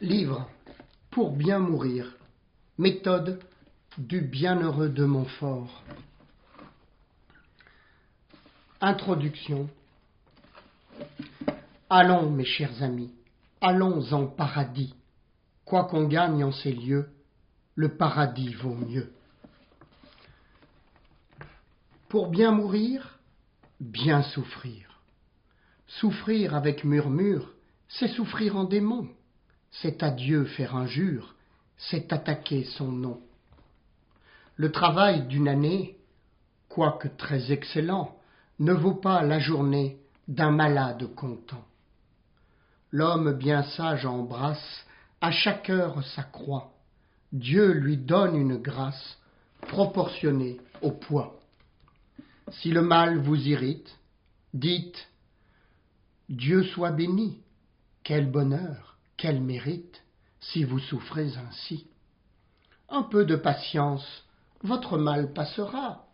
Livre Pour bien mourir. Méthode du bienheureux de Montfort. Introduction. Allons, mes chers amis, allons en paradis. Quoi qu'on gagne en ces lieux, le paradis vaut mieux. Pour bien mourir, bien souffrir. Souffrir avec murmure, c'est souffrir en démon. C'est à Dieu faire injure, c'est attaquer son nom. Le travail d'une année, quoique très excellent, ne vaut pas la journée d'un malade content. L'homme bien sage embrasse à chaque heure sa croix. Dieu lui donne une grâce proportionnée au poids. Si le mal vous irrite, dites « Dieu soit béni, quel bonheur !» Quel mérite, si vous souffrez ainsi. Un peu de patience, votre mal passera,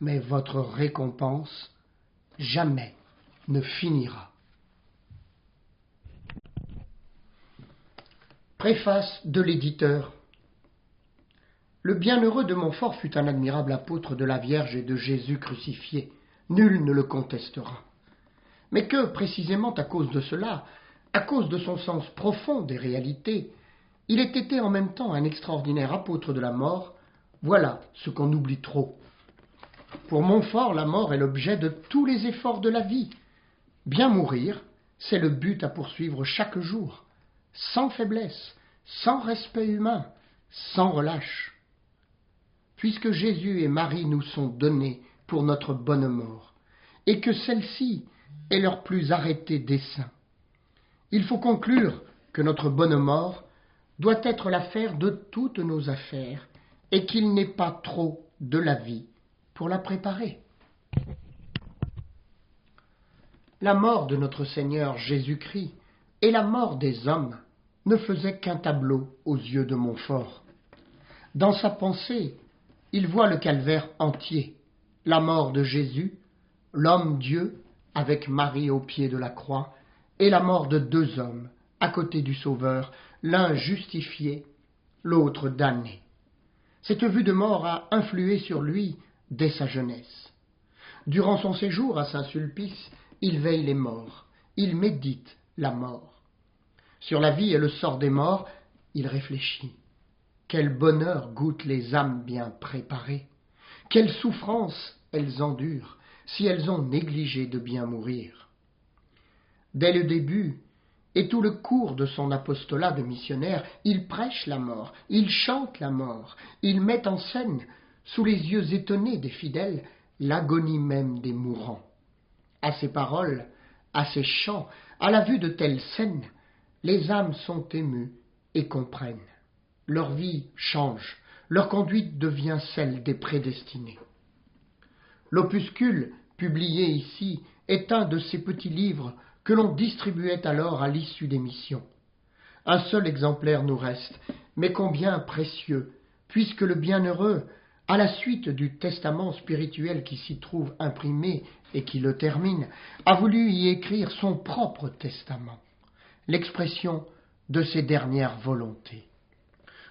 mais votre récompense jamais ne finira. Préface de l'éditeur. Le bienheureux de Montfort fut un admirable apôtre de la Vierge et de Jésus crucifié. Nul ne le contestera. Mais que, précisément à cause de cela, à cause de son sens profond des réalités, il ait été en même temps un extraordinaire apôtre de la mort, voilà ce qu'on oublie trop. Pour Montfort, la mort est l'objet de tous les efforts de la vie. Bien mourir, c'est le but à poursuivre chaque jour, sans faiblesse, sans respect humain, sans relâche. Puisque Jésus et Marie nous sont donnés pour notre bonne mort, et que celle-ci est leur plus arrêté dessein, il faut conclure que notre bonne mort doit être l'affaire de toutes nos affaires et qu'il n'est pas trop de la vie pour la préparer. La mort de notre Seigneur Jésus-Christ et la mort des hommes ne faisaient qu'un tableau aux yeux de Montfort. Dans sa pensée, il voit le calvaire entier, la mort de Jésus, l'homme-Dieu avec Marie au pied de la croix, et la mort de deux hommes, à côté du Sauveur, l'un justifié, l'autre damné. Cette vue de mort a influé sur lui dès sa jeunesse. Durant son séjour à Saint-Sulpice, il veille les morts, il médite la mort. Sur la vie et le sort des morts, il réfléchit. Quel bonheur goûtent les âmes bien préparées, quelle souffrance elles endurent si elles ont négligé de bien mourir. Dès le début, et tout le cours de son apostolat de missionnaire, il prêche la mort, il chante la mort, il met en scène, sous les yeux étonnés des fidèles, l'agonie même des mourants. À ses paroles, à ses chants, à la vue de telles scènes, les âmes sont émues et comprennent. Leur vie change, leur conduite devient celle des prédestinés. L'opuscule, publié ici, est un de ces petits livres que l'on distribuait alors à l'issue des missions. Un seul exemplaire nous reste, mais combien précieux, puisque le bienheureux, à la suite du testament spirituel qui s'y trouve imprimé et qui le termine, a voulu y écrire son propre testament, l'expression de ses dernières volontés.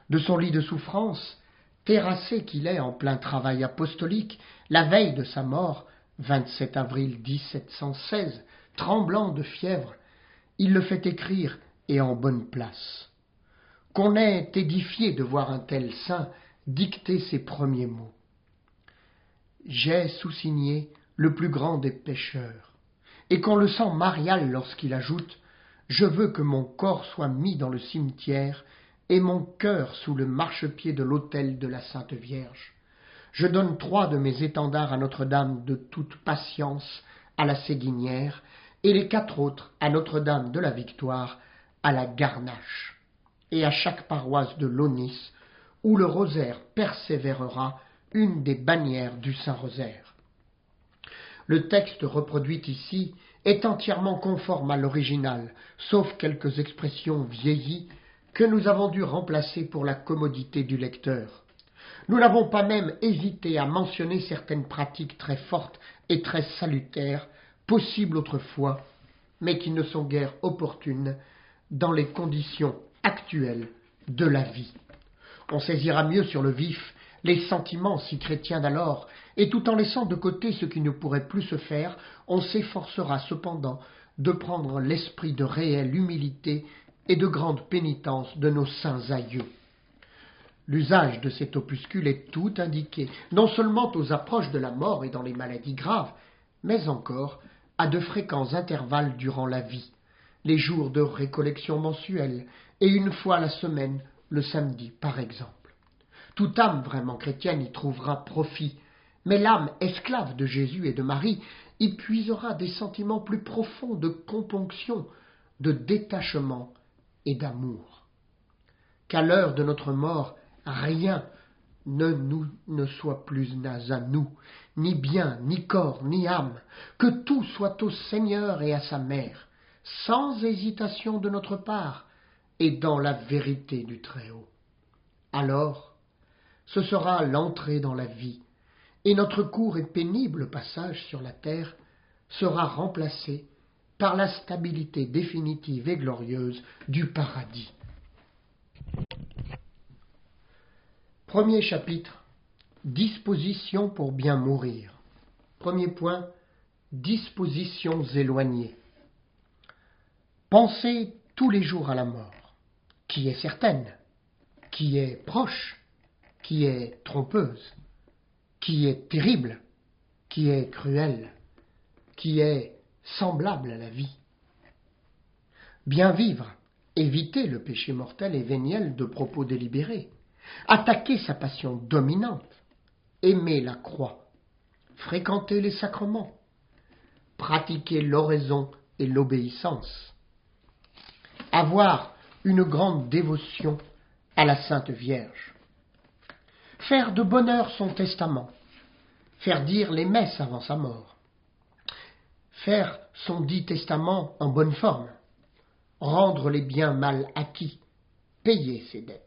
De son lit de souffrance, terrassé qu'il est en plein travail apostolique, la veille de sa mort, 27 avril 1716, tremblant de fièvre, il le fait écrire et en bonne place. Qu'on est édifié de voir un tel saint dicter ses premiers mots. J'ai soussigné le plus grand des pécheurs, et qu'on le sent marial lorsqu'il ajoute « Je veux que mon corps soit mis dans le cimetière et mon cœur sous le marchepied de l'autel de la Sainte Vierge. Je donne 3 de mes étendards à Notre-Dame de toute patience à la Séguinière, et les 4 autres à Notre-Dame de la Victoire à la Garnache, et à chaque paroisse de l'Aunis, où le rosaire persévérera, une des bannières du Saint-Rosaire. » Le texte reproduit ici est entièrement conforme à l'original, sauf quelques expressions vieillies que nous avons dû remplacer pour la commodité du lecteur. Nous n'avons pas même hésité à mentionner certaines pratiques très fortes et très salutaires, possibles autrefois, mais qui ne sont guère opportunes dans les conditions actuelle de la vie. On saisira mieux sur le vif les sentiments si chrétiens d'alors, et tout en laissant de côté ce qui ne pourrait plus se faire, on s'efforcera cependant de prendre l'esprit de réelle humilité et de grande pénitence de nos saints aïeux. L'usage de cet opuscule est tout indiqué, non seulement aux approches de la mort et dans les maladies graves, mais encore à de fréquents intervalles durant la vie, les jours de récollection mensuelle et une fois la semaine, le samedi par exemple. Toute âme vraiment chrétienne y trouvera profit, mais l'âme esclave de Jésus et de Marie y puisera des sentiments plus profonds de componction, de détachement et d'amour. Qu'à l'heure de notre mort, rien ne soit plus à nous, ni bien, ni corps, ni âme, que tout soit au Seigneur et à sa mère, sans hésitation de notre part, et dans la vérité du Très-Haut. Alors, ce sera l'entrée dans la vie, et notre court et pénible passage sur la terre sera remplacé par la stabilité définitive et glorieuse du paradis. Premier chapitre, dispositions pour bien mourir. Premier point, dispositions éloignées. Pensez tous les jours à la mort, qui est certaine, qui est proche, qui est trompeuse, qui est terrible, qui est cruelle, qui est semblable à la vie. Bien vivre, éviter le péché mortel et véniel de propos délibérés, attaquer sa passion dominante, aimer la croix, fréquenter les sacrements, pratiquer l'oraison et l'obéissance, avoir une grande dévotion à la Sainte Vierge, faire de bonne heure son testament, faire dire les messes avant sa mort, faire son dit testament en bonne forme, rendre les biens mal acquis, payer ses dettes,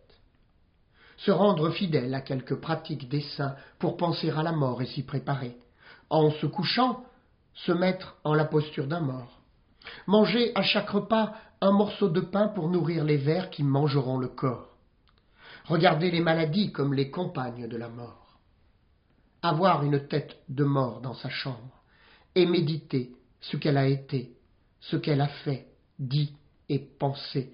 se rendre fidèle à quelques pratiques des saints pour penser à la mort et s'y préparer, en se couchant, se mettre en la posture d'un mort, manger à chaque repas un morceau de pain pour nourrir les vers qui mangeront le corps, regarder les maladies comme les compagnes de la mort, avoir une tête de mort dans sa chambre et méditer ce qu'elle a été, ce qu'elle a fait, dit et pensé,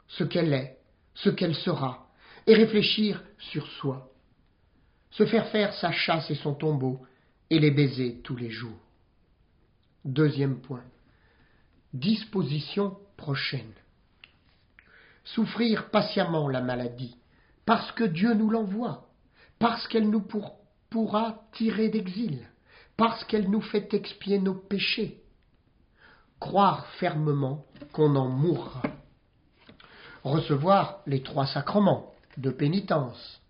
ce qu'elle est, ce qu'elle sera, et réfléchir sur soi, se faire sa chasse et son tombeau, et les baiser tous les jours. Deuxième point, disposition prochaine. Souffrir patiemment la maladie, parce que Dieu nous l'envoie, parce qu'elle nous pourra tirer d'exil, parce qu'elle nous fait expier nos péchés. Croire fermement qu'on en mourra. Recevoir les 3 sacrements de pénitence,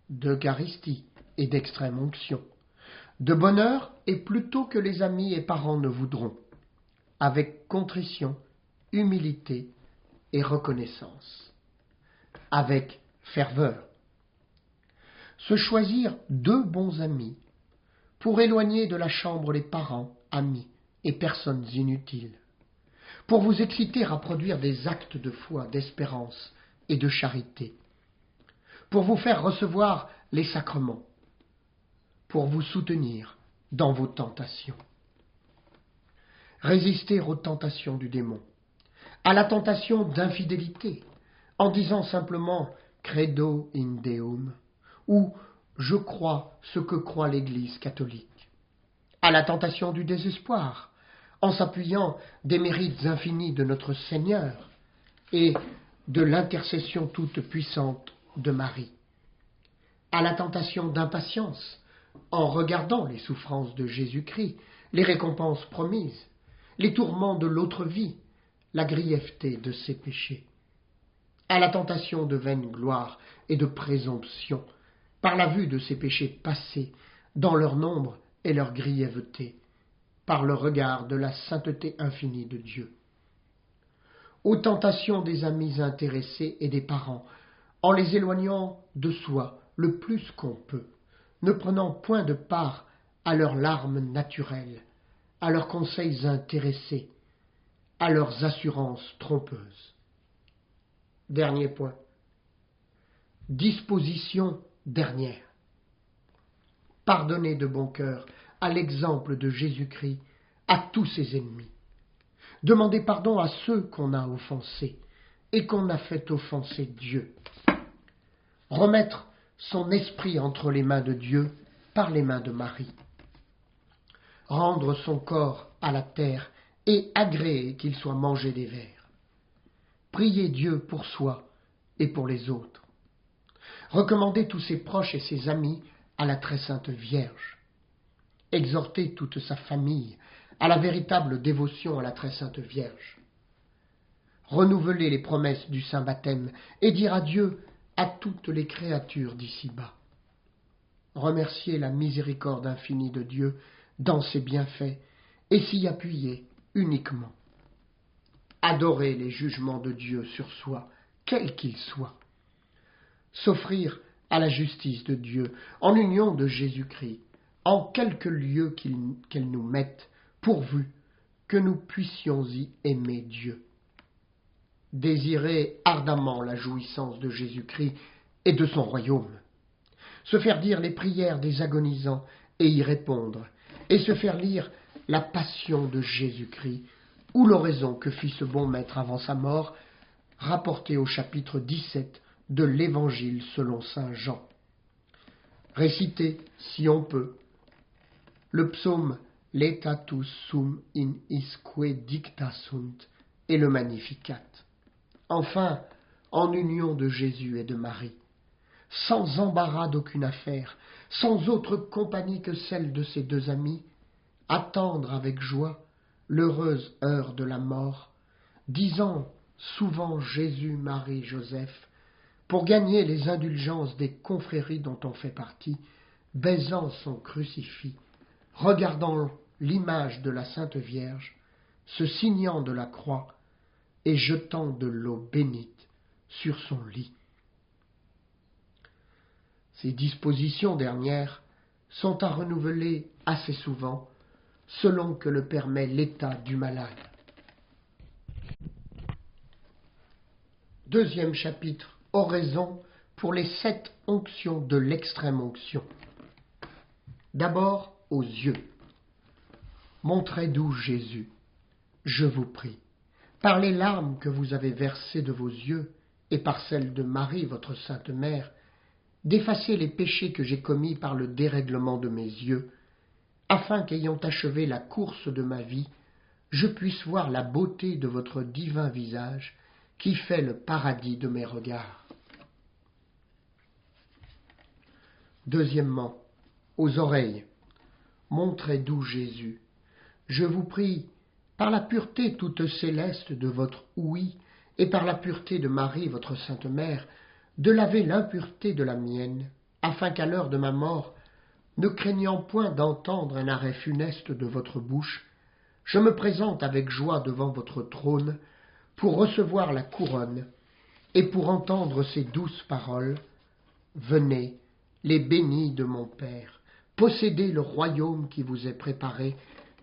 d'Eucharistie et d'extrême onction, de bonne heure et plutôt que les amis et parents ne voudront, avec contrition, humilité et reconnaissance, avec ferveur. Se choisir 2 bons amis pour éloigner de la chambre les parents, amis et personnes inutiles, pour vous exciter à produire des actes de foi, d'espérance et de charité, pour vous faire recevoir les sacrements, pour vous soutenir dans vos tentations. Résister aux tentations du démon, à la tentation d'infidélité, en disant simplement « credo in Deum » ou « je crois ce que croit l'Église catholique », à la tentation du désespoir, en s'appuyant des mérites infinis de notre Seigneur et de l'intercession toute puissante de Marie, à la tentation d'impatience, en regardant les souffrances de Jésus-Christ, les récompenses promises, les tourments de l'autre vie, la grièveté de ses péchés, à la tentation de vaine gloire et de présomption, par la vue de ses péchés passés, dans leur nombre et leur grièveté, par le regard de la sainteté infinie de Dieu. Aux tentations des amis intéressés et des parents, en les éloignant de soi le plus qu'on peut, ne prenant point de part à leurs larmes naturelles, à leurs conseils intéressés, à leurs assurances trompeuses. Dernier point. Disposition dernière. Pardonnez de bon cœur, à l'exemple de Jésus-Christ, à tous ses ennemis. Demandez pardon à ceux qu'on a offensés et qu'on a fait offenser Dieu. Remettre son esprit entre les mains de Dieu par les mains de Marie. Rendre son corps à la terre et agréer qu'il soit mangé des vers. Prier Dieu pour soi et pour les autres. Recommander tous ses proches et ses amis à la très sainte Vierge. Exhorter toute sa famille à la véritable dévotion à la très sainte Vierge. Renouveler les promesses du Saint Baptême et dire adieu à toutes les créatures d'ici-bas. Remercier la miséricorde infinie de Dieu dans ses bienfaits et s'y appuyer uniquement. Adorer les jugements de Dieu sur soi, quels qu'ils soient. S'offrir à la justice de Dieu en union de Jésus-Christ, en quelque lieu qu'elle nous mette, pourvu que nous puissions y aimer Dieu. Désirer ardemment la jouissance de Jésus-Christ et de son royaume. Se faire dire les prières des agonisants et y répondre, et se faire lire la passion de Jésus-Christ, ou l'oraison que fit ce bon maître avant sa mort, rapportée au chapitre 17 de l'Évangile selon saint Jean. Réciter, si on peut, le psaume Laetatus sum in isque dicta sunt et le Magnificat. Enfin, en union de Jésus et de Marie, sans embarras d'aucune affaire, sans autre compagnie que celle de ses deux amis, attendre avec joie l'heureuse heure de la mort, disant souvent Jésus, Marie, Joseph, pour gagner les indulgences des confréries dont on fait partie, baisant son crucifix, regardant l'image de la Sainte Vierge, se signant de la croix et jetant de l'eau bénite sur son lit. Ces dispositions dernières sont à renouveler assez souvent, selon que le permet l'état du malade. Deuxième chapitre, oraison pour les 7 onctions de l'extrême onction. D'abord, aux yeux. Montrez doux Jésus, je vous prie, par les larmes que vous avez versées de vos yeux et par celles de Marie, votre Sainte Mère, d'effacer les péchés que j'ai commis par le dérèglement de mes yeux, afin qu'ayant achevé la course de ma vie, je puisse voir la beauté de votre divin visage qui fait le paradis de mes regards. Deuxièmement, aux oreilles. Montrez doux Jésus, je vous prie, par la pureté toute céleste de votre ouïe et par la pureté de Marie, votre Sainte Mère, de laver l'impureté de la mienne, afin qu'à l'heure de ma mort, ne craignant point d'entendre un arrêt funeste de votre bouche, je me présente avec joie devant votre trône pour recevoir la couronne et pour entendre ces douces paroles. Venez, les bénis de mon Père, possédez le royaume qui vous est préparé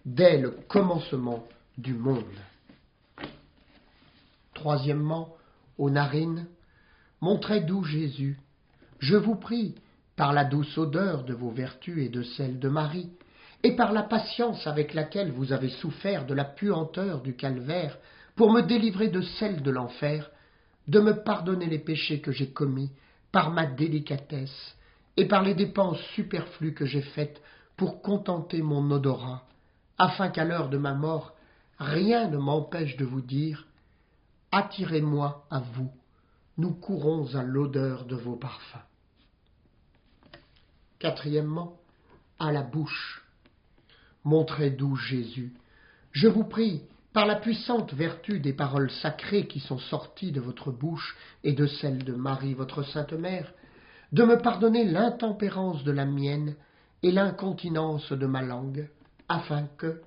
dès le commencement du monde. Troisièmement, aux narines, montrez doux Jésus, je vous prie, par la douce odeur de vos vertus et de celle de Marie, et par la patience avec laquelle vous avez souffert de la puanteur du calvaire pour me délivrer de celle de l'enfer, de me pardonner les péchés que j'ai commis par ma délicatesse et par les dépenses superflues que j'ai faites pour contenter mon odorat, afin qu'à l'heure de ma mort, rien ne m'empêche de vous dire « Attirez-moi à vous, nous courons à l'odeur de vos parfums. » Quatrièmement, à la bouche. Montrez doux Jésus, je vous prie, par la puissante vertu des paroles sacrées qui sont sorties de votre bouche et de celle de Marie, votre Sainte Mère, de me pardonner l'intempérance de la mienne et l'incontinence de ma langue, afin que,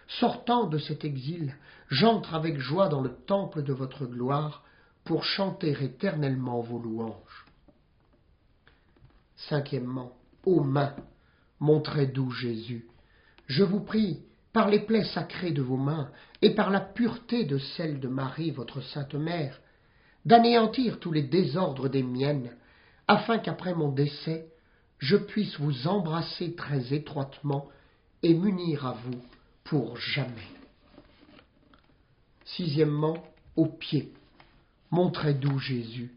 sortant de cet exil, j'entre avec joie dans le temple de votre gloire pour chanter éternellement vos louanges. Cinquièmement, aux mains, montrez doux Jésus, je vous prie, par les plaies sacrées de vos mains et par la pureté de celle de Marie, votre Sainte Mère, d'anéantir tous les désordres des miennes, afin qu'après mon décès, je puisse vous embrasser très étroitement et m'unir à vous pour jamais. Sixièmement, aux pieds. Mon très doux Jésus,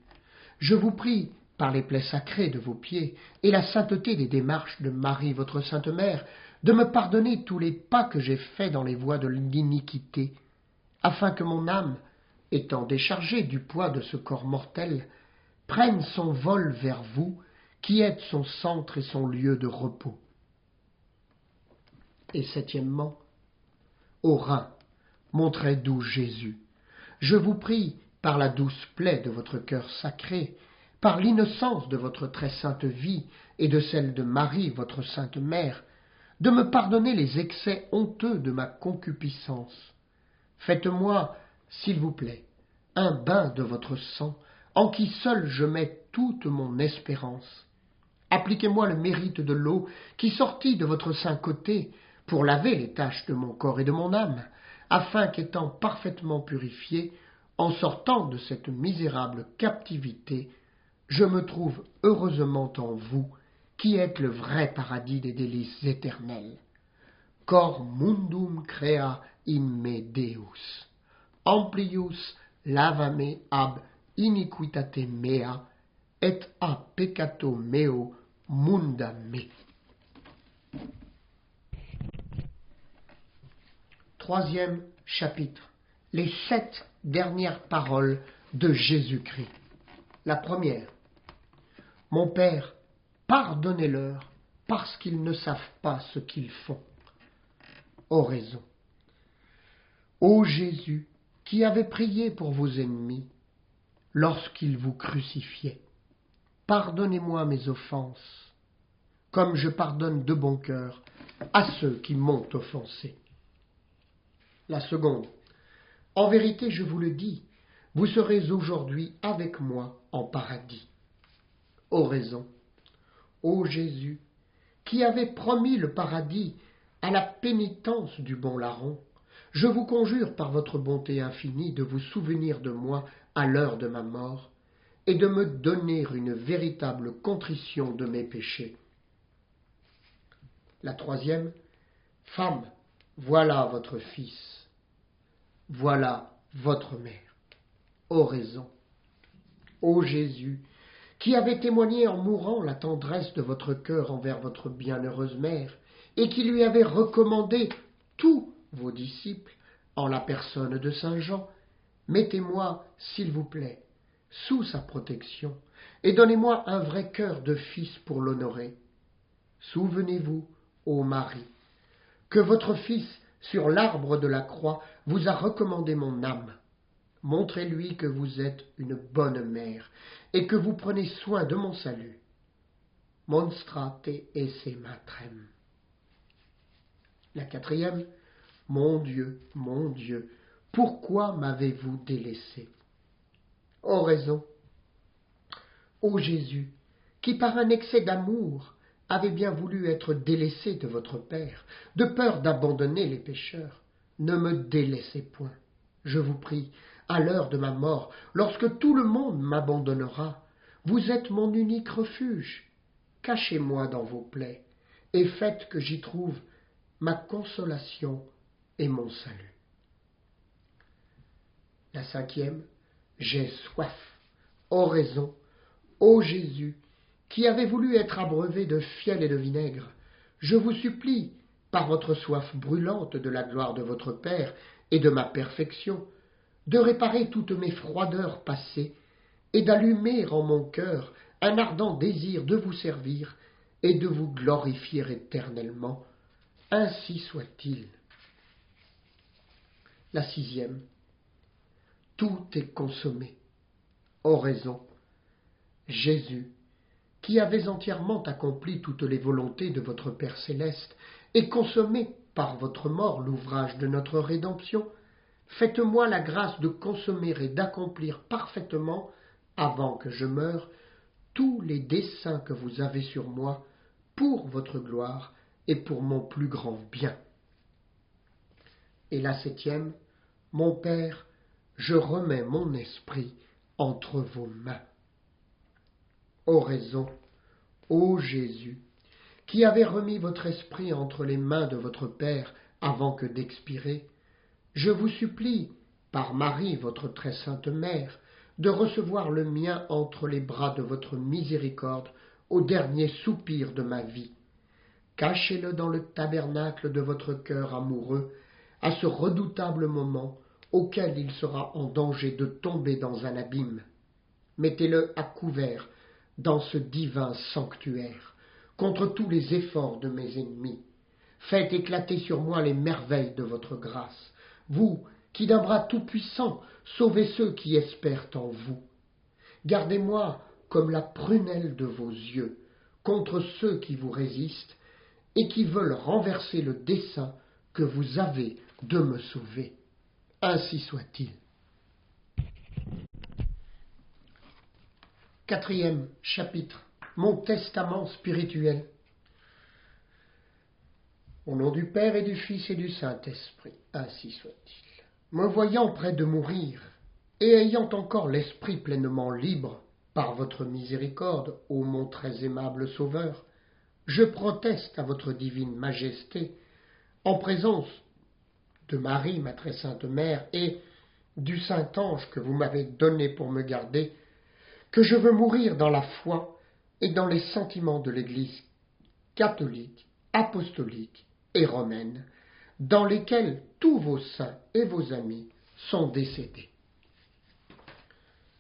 je vous prie, par les plaies sacrées de vos pieds et la sainteté des démarches de Marie, votre Sainte Mère, de me pardonner tous les pas que j'ai faits dans les voies de l'iniquité, afin que mon âme, étant déchargée du poids de ce corps mortel, prenne son vol vers vous, qui êtes son centre et son lieu de repos. Et septièmement, aux reins, mon très doux Jésus, je vous prie, par la douce plaie de votre cœur sacré, par l'innocence de votre très sainte vie et de celle de Marie, votre sainte mère, de me pardonner les excès honteux de ma concupiscence. Faites-moi, s'il vous plaît, un bain de votre sang, en qui seul je mets toute mon espérance. Appliquez-moi le mérite de l'eau qui sortit de votre saint côté pour laver les taches de mon corps et de mon âme, afin qu'étant parfaitement purifié, en sortant de cette misérable captivité, je me trouve heureusement en vous, qui êtes le vrai paradis des délices éternels. Cor mundum crea in me Deus, amplius lavame ab iniquitate mea, et a peccato meo munda me. Troisième chapitre. Les 7 dernières paroles de Jésus-Christ. La première. Mon Père, pardonnez-leur, parce qu'ils ne savent pas ce qu'ils font. Oraison. Ô Jésus, qui avez prié pour vos ennemis, lorsqu'ils vous crucifiaient, pardonnez-moi mes offenses, comme je pardonne de bon cœur à ceux qui m'ont offensé. La seconde. En vérité, je vous le dis, vous serez aujourd'hui avec moi en paradis. Oraison. Ô Jésus, qui avez promis le paradis à la pénitence du bon larron, je vous conjure par votre bonté infinie de vous souvenir de moi à l'heure de ma mort et de me donner une véritable contrition de mes péchés. La troisième. Femme, voilà votre fils. Voilà votre mère. Oraison. Ô Jésus, qui avez témoigné en mourant la tendresse de votre cœur envers votre bienheureuse mère, et qui lui avez recommandé tous vos disciples en la personne de saint Jean, mettez-moi, s'il vous plaît, sous sa protection, et donnez-moi un vrai cœur de fils pour l'honorer. Souvenez-vous, ô Marie, que votre Fils, sur l'arbre de la croix, vous a recommandé mon âme. Montrez-lui que vous êtes une bonne mère et que vous prenez soin de mon salut. Monstrate esse matrem. La quatrième. Mon Dieu, pourquoi m'avez-vous délaissé? Oraison. Ô Jésus, qui par un excès d'amour avez bien voulu être délaissé de votre Père, de peur d'abandonner les pécheurs, ne me délaissez point, je vous prie, à l'heure de ma mort, lorsque tout le monde m'abandonnera, vous êtes mon unique refuge. Cachez-moi dans vos plaies, et faites que j'y trouve ma consolation et mon salut. La cinquième. J'ai soif. Oraison. Ô Jésus, qui avez voulu être abreuvé de fiel et de vinaigre, je vous supplie, par votre soif brûlante de la gloire de votre Père et de ma perfection, de réparer toutes mes froideurs passées et d'allumer en mon cœur un ardent désir de vous servir et de vous glorifier éternellement. Ainsi soit-il. La sixième. Tout est consommé. Oraison. Jésus, qui avez entièrement accompli toutes les volontés de votre Père céleste et consommé par votre mort l'ouvrage de notre rédemption, faites-moi la grâce de consommer et d'accomplir parfaitement, avant que je meure, tous les desseins que vous avez sur moi pour votre gloire et pour mon plus grand bien. Et la septième. Mon Père, je remets mon esprit entre vos mains. Oraison, ô Jésus, qui avez remis votre esprit entre les mains de votre Père avant que d'expirer, je vous supplie, par Marie, votre très sainte mère, de recevoir le mien entre les bras de votre miséricorde au dernier soupir de ma vie. Cachez-le dans le tabernacle de votre cœur amoureux, à ce redoutable moment auquel il sera en danger de tomber dans un abîme. Mettez-le à couvert dans ce divin sanctuaire, contre tous les efforts de mes ennemis. Faites éclater sur moi les merveilles de votre grâce, vous qui d'un bras tout-puissant sauvez ceux qui espèrent en vous. Gardez-moi comme la prunelle de vos yeux contre ceux qui vous résistent et qui veulent renverser le dessein que vous avez de me sauver. Ainsi soit-il. 4e chapitre. Mon testament spirituel. Au nom du Père et du Fils et du Saint-Esprit, ainsi soit-il. Me voyant près de mourir, et ayant encore l'esprit pleinement libre, par votre miséricorde, ô mon très aimable Sauveur, je proteste à votre divine majesté, en présence de Marie, ma très sainte mère, et du Saint-Ange que vous m'avez donné pour me garder, que je veux mourir dans la foi et dans les sentiments de l'Église catholique, apostolique et romaine, dans lesquels tous vos saints et vos amis sont décédés.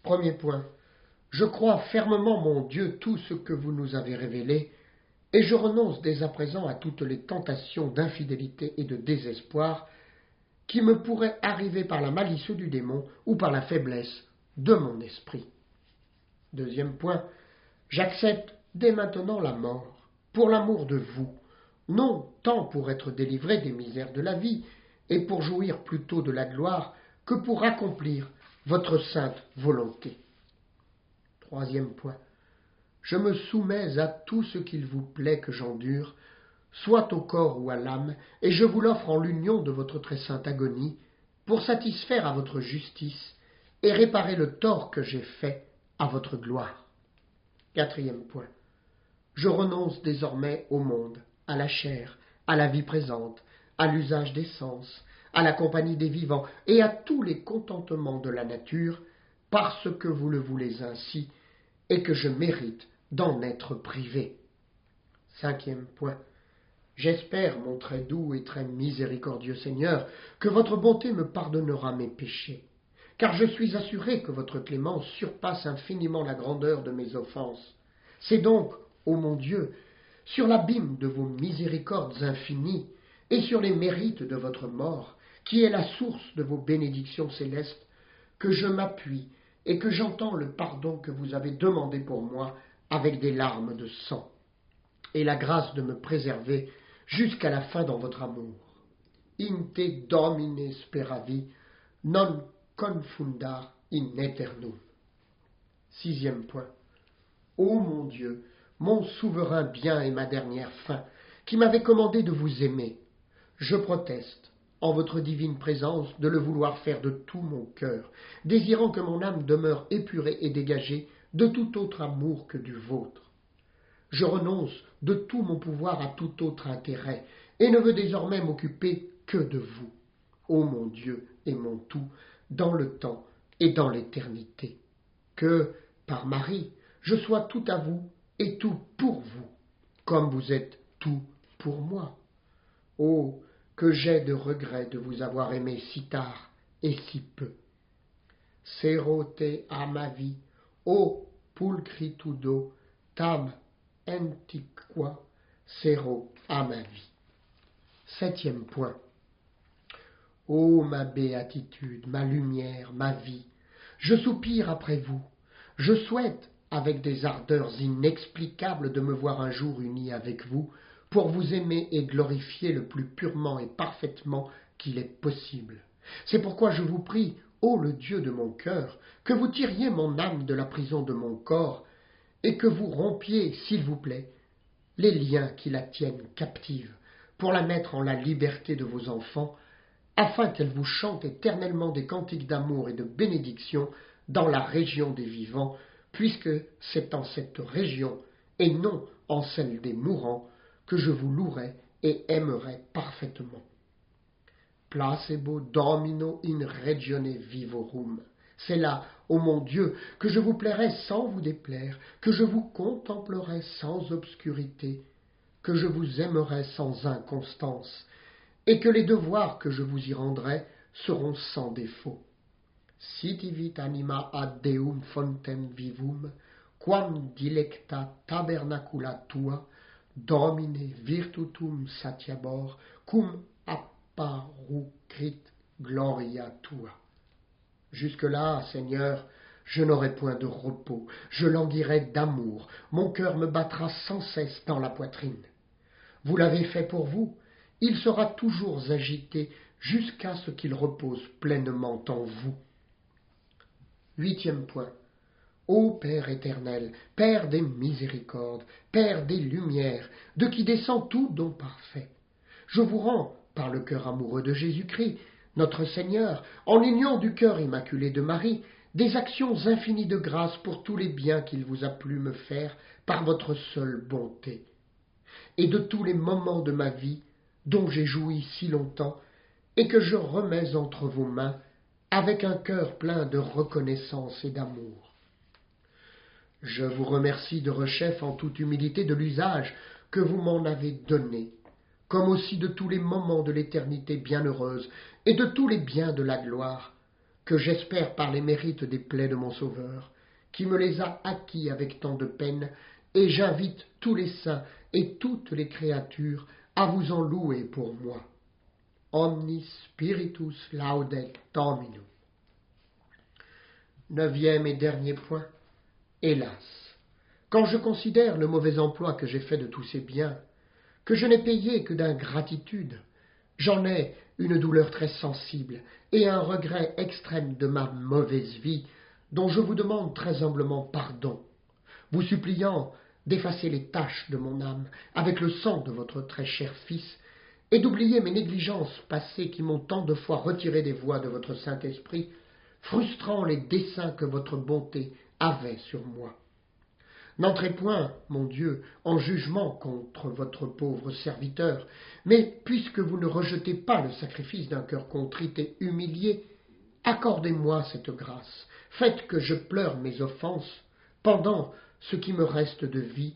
Premier point. Je crois fermement, mon Dieu, tout ce que vous nous avez révélé, et je renonce dès à présent à toutes les tentations d'infidélité et de désespoir qui me pourraient arriver par la malice du démon ou par la faiblesse de mon esprit. Deuxième point. J'accepte dès maintenant la mort, pour l'amour de vous, non tant pour être délivré des misères de la vie, et pour jouir plutôt de la gloire, que pour accomplir votre sainte volonté. Troisième point. Je me soumets à tout ce qu'il vous plaît que j'endure, soit au corps ou à l'âme, et je vous l'offre en l'union de votre très sainte agonie, pour satisfaire à votre justice et réparer le tort que j'ai fait à votre gloire. Quatrième point. Je renonce désormais au monde, à la chair, à la vie présente, à l'usage des sens, à la compagnie des vivants et à tous les contentements de la nature, parce que vous le voulez ainsi et que je mérite d'en être privé. Cinquième point. J'espère, mon très doux et très miséricordieux Seigneur, que votre bonté me pardonnera mes péchés, car je suis assuré que votre clémence surpasse infiniment la grandeur de mes offenses. C'est donc, ô mon Dieu, sur l'abîme de vos miséricordes infinies et sur les mérites de votre mort, qui est la source de vos bénédictions célestes, que je m'appuie et que j'entends le pardon que vous avez demandé pour moi avec des larmes de sang, et la grâce de me préserver jusqu'à la fin dans votre amour. In te domine speravi, non confundar in aeternum. Sixième point. Ô mon Dieu, mon souverain bien et ma dernière fin, qui m'avait commandé de vous aimer, je proteste, en votre divine présence, de le vouloir faire de tout mon cœur, désirant que mon âme demeure épurée et dégagée de tout autre amour que du vôtre. Je renonce de tout mon pouvoir à tout autre intérêt, et ne veux désormais m'occuper que de vous, ô mon Dieu et mon tout, dans le temps et dans l'éternité. Que, par Marie, je sois tout à vous et tout pour vous, comme vous êtes tout pour moi. Oh, que j'ai de regret de vous avoir aimé si tard et si peu. Sero te amavi, o pulchritudo, tam antiqua, sero amavi. Septième point. Ô ma béatitude, ma lumière, ma vie, je soupire après vous. Je souhaite, avec des ardeurs inexplicables, de me voir un jour uni avec vous, pour vous aimer et glorifier le plus purement et parfaitement qu'il est possible. C'est pourquoi je vous prie, ô le Dieu de mon cœur, que vous tiriez mon âme de la prison de mon corps, et que vous rompiez, s'il vous plaît, les liens qui la tiennent captive, pour la mettre en la liberté de vos enfants, afin qu'elle vous chante éternellement des cantiques d'amour et de bénédiction dans la région des vivants, puisque c'est en cette région, et non en celle des mourants, que je vous louerai et aimerai parfaitement. Placebo Domino in regione vivorum. C'est là, ô mon Dieu, que je vous plairai sans vous déplaire, que je vous contemplerai sans obscurité, que je vous aimerai sans inconstance, et que les devoirs que je vous y rendrai seront sans défaut. Sitivit anima ad Deum fontem vivum, quam dilecta tabernacula tua, Domine virtutum satiabor, cum apparucrit gloria tua. Jusque-là, Seigneur, je n'aurai point de repos, je languirai d'amour, mon cœur me battra sans cesse dans la poitrine. Vous l'avez fait pour vous, il sera toujours agité jusqu'à ce qu'il repose pleinement en vous. 8e point. Ô Père éternel, Père des miséricordes, Père des lumières, de qui descend tout don parfait, je vous rends, par le cœur amoureux de Jésus-Christ, notre Seigneur, en l'union du cœur immaculé de Marie, des actions infinies de grâce pour tous les biens qu'il vous a plu me faire par votre seule bonté, et de tous les moments de ma vie dont j'ai joui si longtemps, et que je remets entre vos mains avec un cœur plein de reconnaissance et d'amour. Je vous remercie de rechef en toute humilité de l'usage que vous m'en avez donné, comme aussi de tous les moments de l'éternité bienheureuse et de tous les biens de la gloire, que j'espère par les mérites des plaies de mon Sauveur, qui me les a acquis avec tant de peine, et j'invite tous les saints et toutes les créatures à vous en louer pour moi. Omnis spiritus laudet Dominum. 9e et dernier point. Hélas, quand je considère le mauvais emploi que j'ai fait de tous ces biens, que je n'ai payé que d'ingratitude, j'en ai une douleur très sensible et un regret extrême de ma mauvaise vie, dont je vous demande très humblement pardon, vous suppliant d'effacer les taches de mon âme avec le sang de votre très cher Fils, et d'oublier mes négligences passées qui m'ont tant de fois retiré des voies de votre Saint-Esprit, frustrant les desseins que votre bonté avait sur moi. N'entrez point, mon Dieu, en jugement contre votre pauvre serviteur, mais puisque vous ne rejetez pas le sacrifice d'un cœur contrit et humilié, accordez-moi cette grâce, faites que je pleure mes offenses pendant ce qui me reste de vie,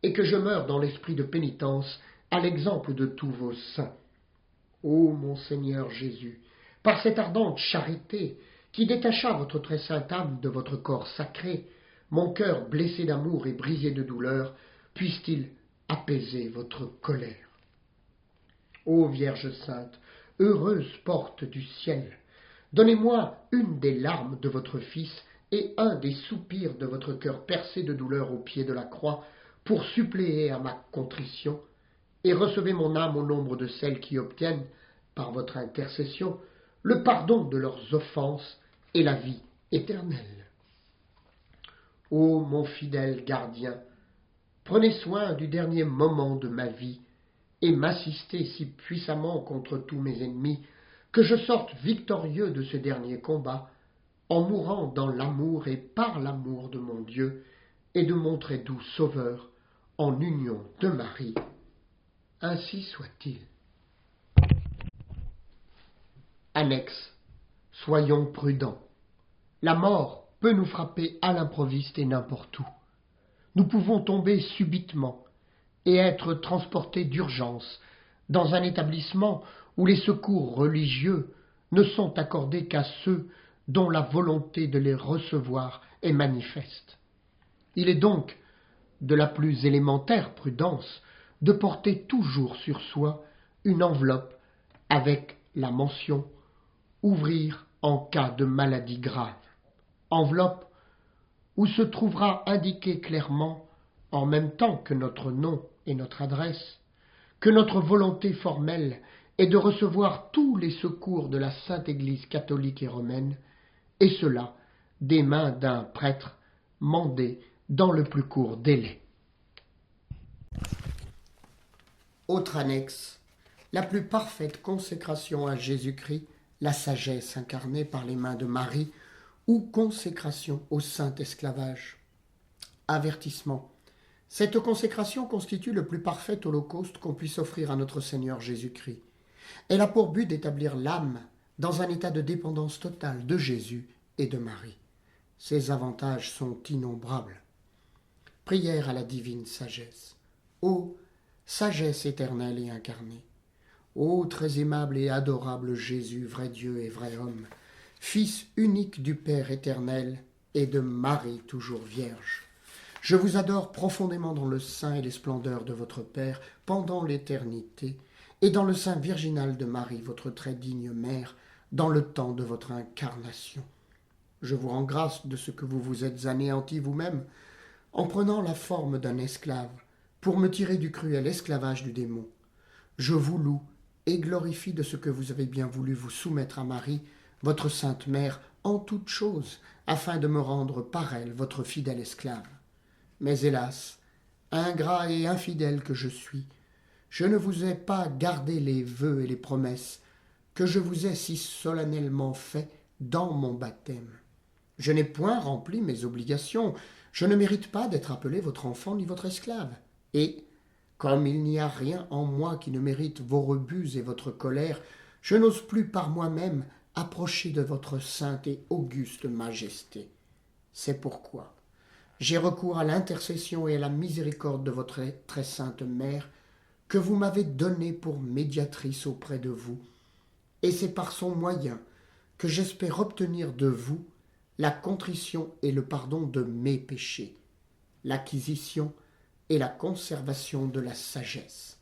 et que je meure dans l'esprit de pénitence, à l'exemple de tous vos saints. Ô mon Seigneur Jésus, par cette ardente charité qui détacha votre très sainte âme de votre corps sacré, mon cœur blessé d'amour et brisé de douleur, puisse-t-il apaiser votre colère. Ô Vierge sainte, heureuse porte du ciel, donnez-moi une des larmes de votre Fils et un des soupirs de votre cœur percé de douleur au pied de la croix, pour suppléer à ma contrition, et recevez mon âme au nombre de celles qui obtiennent, par votre intercession, le pardon de leurs offenses et la vie éternelle. Ô mon fidèle gardien, prenez soin du dernier moment de ma vie, et m'assistez si puissamment contre tous mes ennemis, que je sorte victorieux de ce dernier combat, en mourant dans l'amour et par l'amour de mon Dieu, et de mon très doux Sauveur, en union de Marie. Ainsi soit-il. Annexe. Soyons prudents. La mort peut nous frapper à l'improviste et n'importe où. Nous pouvons tomber subitement et être transportés d'urgence dans un établissement où les secours religieux ne sont accordés qu'à ceux dont la volonté de les recevoir est manifeste. Il est donc de la plus élémentaire prudence de porter toujours sur soi une enveloppe avec la mention « Ouvrir en cas de maladie grave ». Enveloppe où se trouvera indiqué clairement, en même temps que notre nom et notre adresse, que notre volonté formelle est de recevoir tous les secours de la Sainte Église catholique et romaine, et cela des mains d'un prêtre mandé dans le plus court délai. Autre annexe, la plus parfaite consécration à Jésus-Christ, la sagesse incarnée par les mains de Marie, ou consécration au saint esclavage. Avertissement. Cette consécration constitue le plus parfait holocauste qu'on puisse offrir à notre Seigneur Jésus-Christ. Elle a pour but d'établir l'âme dans un état de dépendance totale de Jésus et de Marie. Ses avantages sont innombrables. Prière à la divine sagesse. Ô sagesse éternelle et incarnée, ô très aimable et adorable Jésus, vrai Dieu et vrai homme, Fils unique du Père éternel et de Marie toujours vierge, je vous adore profondément dans le sein et les splendeurs de votre Père pendant l'éternité, et dans le sein virginal de Marie, votre très digne mère, dans le temps de votre incarnation. Je vous rends grâce de ce que vous vous êtes anéanti vous-même, en prenant la forme d'un esclave, pour me tirer du cruel esclavage du démon. Je vous loue et glorifie de ce que vous avez bien voulu vous soumettre à Marie, votre sainte mère, en toutes choses, afin de me rendre par elle votre fidèle esclave. Mais hélas, ingrat et infidèle que je suis, je ne vous ai pas gardé les vœux et les promesses que je vous ai si solennellement faits dans mon baptême. Je n'ai point rempli mes obligations, je ne mérite pas d'être appelé votre enfant ni votre esclave. Et, comme il n'y a rien en moi qui ne mérite vos rebuts et votre colère, je n'ose plus par moi-même approcher de votre sainte et auguste majesté. C'est pourquoi j'ai recours à l'intercession et à la miséricorde de votre très sainte mère, que vous m'avez donnée pour médiatrice auprès de vous, et c'est par son moyen que j'espère obtenir de vous la contrition et le pardon de mes péchés, l'acquisition et la conservation de la sagesse.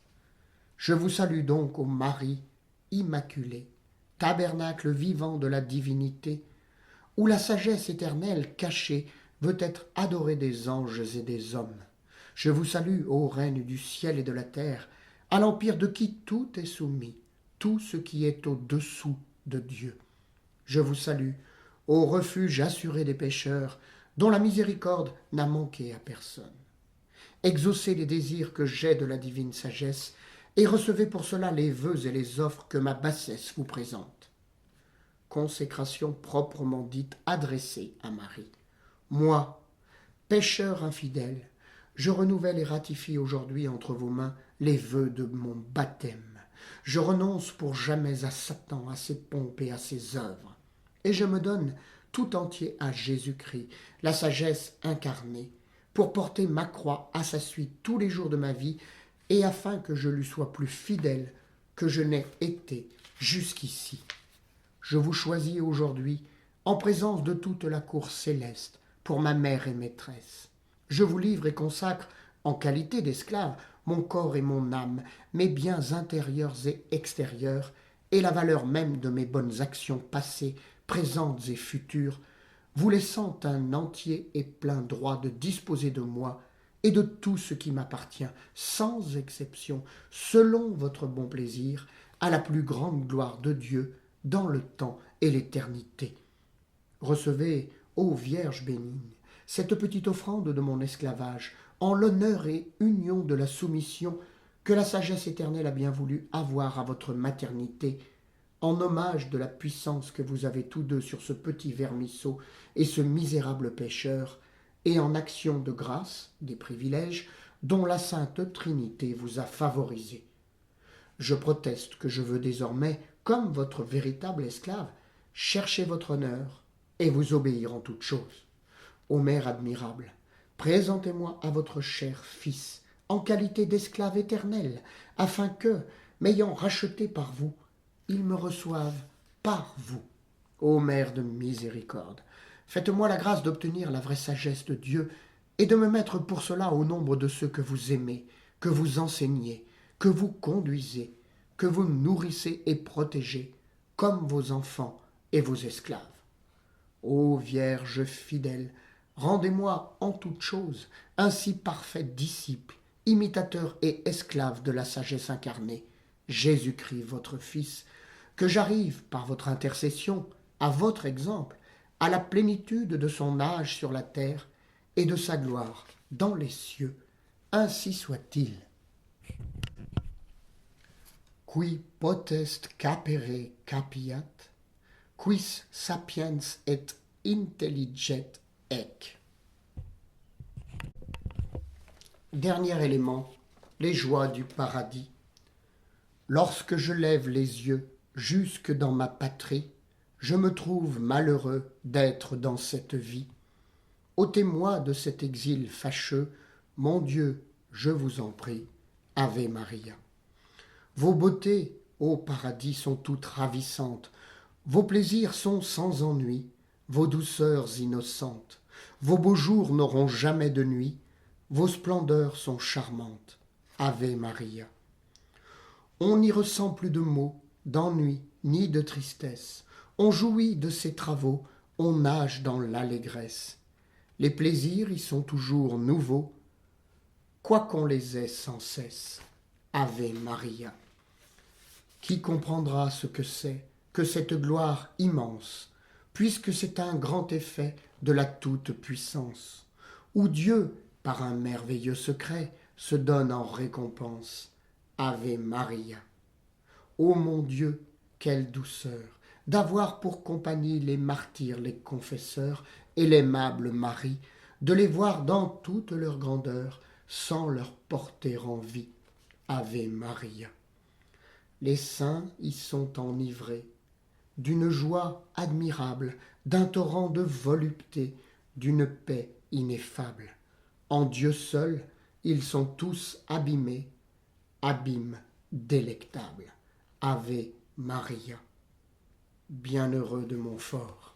Je vous salue donc, ô Marie immaculée, tabernacle vivant de la divinité, où la sagesse éternelle cachée veut être adorée des anges et des hommes. Je vous salue, ô reine du ciel et de la terre, à l'empire de qui tout est soumis, tout ce qui est au-dessous de Dieu. Je vous salue, ô refuge assuré des pécheurs, dont la miséricorde n'a manqué à personne. Exaucez les désirs que j'ai de la divine sagesse, et recevez pour cela les vœux et les offres que ma bassesse vous présente. Consécration proprement dite adressée à Marie. Moi, pécheur infidèle, je renouvelle et ratifie aujourd'hui entre vos mains les vœux de mon baptême. Je renonce pour jamais à Satan, à ses pompes et à ses œuvres, et je me donne tout entier à Jésus-Christ, la sagesse incarnée, pour porter ma croix à sa suite tous les jours de ma vie, et afin que je lui sois plus fidèle que je n'ai été jusqu'ici. Je vous choisis aujourd'hui, en présence de toute la cour céleste, pour ma mère et maîtresse. Je vous livre et consacre, en qualité d'esclave, mon corps et mon âme, mes biens intérieurs et extérieurs, et la valeur même de mes bonnes actions passées, présentes et futures, vous laissant un entier et plein droit de disposer de moi et de tout ce qui m'appartient, sans exception, selon votre bon plaisir, à la plus grande gloire de Dieu, dans le temps et l'éternité. Recevez, ô Vierge bénigne, cette petite offrande de mon esclavage, en l'honneur et union de la soumission que la sagesse éternelle a bien voulu avoir à votre maternité, en hommage de la puissance que vous avez tous deux sur ce petit vermisseau et ce misérable pécheur, et en action de grâce, des privilèges dont la Sainte Trinité vous a favorisé. Je proteste que je veux désormais, comme votre véritable esclave, chercher votre honneur et vous obéir en toutes choses. Ô Mère admirable, présentez-moi à votre cher Fils en qualité d'esclave éternel, afin que, m'ayant racheté par vous, il me reçoive par vous. Ô Mère de miséricorde, faites-moi la grâce d'obtenir la vraie sagesse de Dieu et de me mettre pour cela au nombre de ceux que vous aimez, que vous enseignez, que vous conduisez, que vous nourrissez et protégez, comme vos enfants et vos esclaves. Ô Vierge fidèle, rendez-moi en toutes choses un si parfait disciple, imitateur et esclave de la sagesse incarnée, Jésus-Christ votre Fils, que j'arrive, par votre intercession, à votre exemple, à la plénitude de son âge sur la terre et de sa gloire dans les cieux. Ainsi soit-il. Qui potest capere capiat, quis sapiens et intelliget ec. Dernier élément, les joies du paradis. Lorsque je lève les yeux jusque dans ma patrie, je me trouve malheureux d'être dans cette vie. Ôtez-moi de cet exil fâcheux, mon Dieu, je vous en prie. Ave Maria. Vos beautés, ô paradis, sont toutes ravissantes, vos plaisirs sont sans ennui, vos douceurs innocentes, vos beaux jours n'auront jamais de nuit, vos splendeurs sont charmantes. Ave Maria. On n'y ressent plus de maux, d'ennui, ni de tristesse. On jouit de ses travaux, on nage dans l'allégresse. Les plaisirs y sont toujours nouveaux, quoiqu'on les ait sans cesse. Ave Maria. Qui comprendra ce que c'est que cette gloire immense, puisque c'est un grand effet de la toute-puissance, où Dieu, par un merveilleux secret, se donne en récompense. Ave Maria. Ô mon Dieu, quelle douceur d'avoir pour compagnie les martyrs, les confesseurs et l'aimable Marie, de les voir dans toute leur grandeur, sans leur porter envie. Ave Maria. Les saints y sont enivrés d'une joie admirable, d'un torrent de volupté, d'une paix ineffable. En Dieu seul, ils sont tous abîmés, abîme délectable. Ave Maria. Bienheureux de Montfort.